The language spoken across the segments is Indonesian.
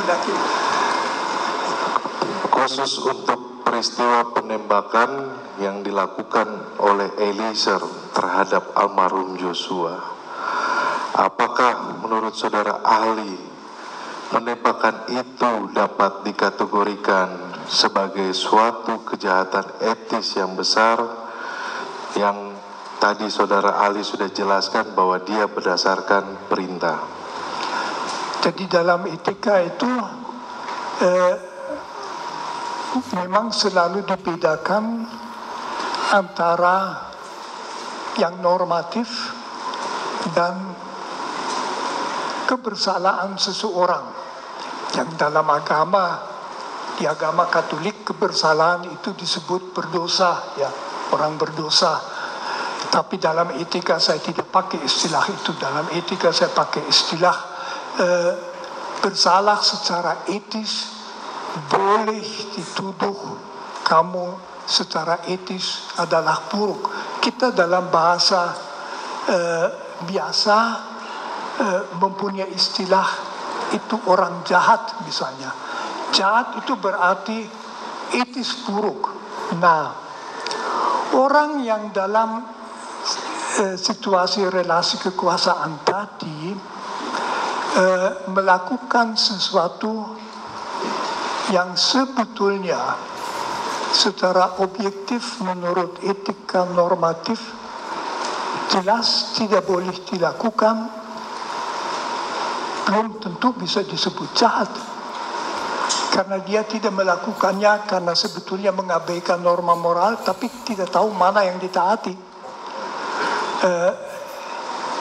menghendaki. Khusus untuk peristiwa penembakan yang dilakukan oleh Eliezer terhadap almarhum Joshua, apakah menurut saudara ahli penembakan itu dapat dikategorikan sebagai suatu kejahatan etis yang besar yang tadi saudara ahli sudah jelaskan bahwa dia berdasarkan perintah? Jadi dalam etika itu memang selalu dibedakan antara yang normatif dan kebersalaan seseorang. Yang dalam agama, di agama Katolik, kebersalahan itu disebut berdosa, ya, orang berdosa. Tapi dalam etika saya tidak pakai istilah itu. Dalam etika saya pakai istilah bersalah secara etis. Boleh dituduh kamu secara etis adalah buruk. Kita dalam bahasa biasa mempunyai istilah itu orang jahat misalnya. Jahat itu berarti etis buruk. Nah, orang yang dalam situasi relasi kekuasaan tadi melakukan sesuatu yang sebetulnya secara objektif menurut etika normatif jelas tidak boleh dilakukan, belum tentu bisa disebut jahat. Karena dia tidak melakukannya karena sebetulnya mengabaikan norma moral, tapi tidak tahu mana yang ditaati.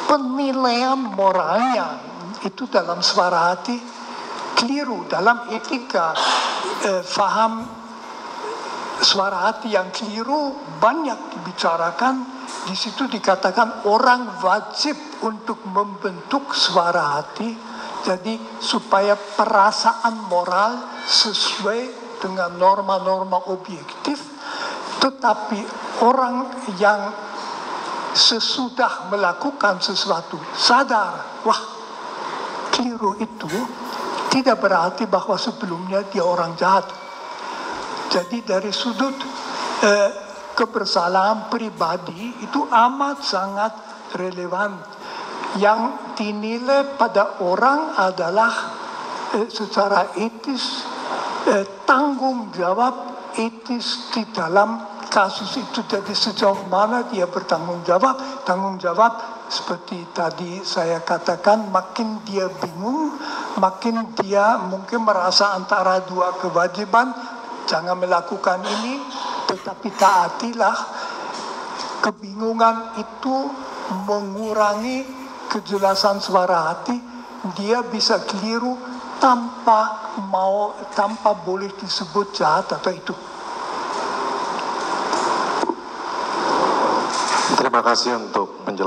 Penilaian moralnya itu dalam suara hati keliru. Dalam etika faham suara hati yang keliru banyak dibicarakan. Di situ dikatakan orang wajib untuk membentuk suara hati, jadi supaya perasaan moral sesuai dengan norma-norma objektif. Tetapi orang yang sesudah melakukan sesuatu sadar, wah keliru itu, tidak berarti bahwa sebelumnya dia orang jahat. Jadi dari sudut kebersalahan pribadi itu amat sangat relevan. Yang dinilai pada orang adalah secara etis, tanggung jawab etis di dalam kasus itu. Jadi sejauh mana dia bertanggung jawab. Tanggung jawab seperti tadi saya katakan, makin dia bingung, makin dia mungkin merasa antara dua kewajiban, jangan melakukan ini, tetapi taatilah. Kebingungan itu mengurangi kejelasan suara hati, dia bisa keliru tanpa boleh disebut jahat atau itu. Terima kasih untuk penjelasan.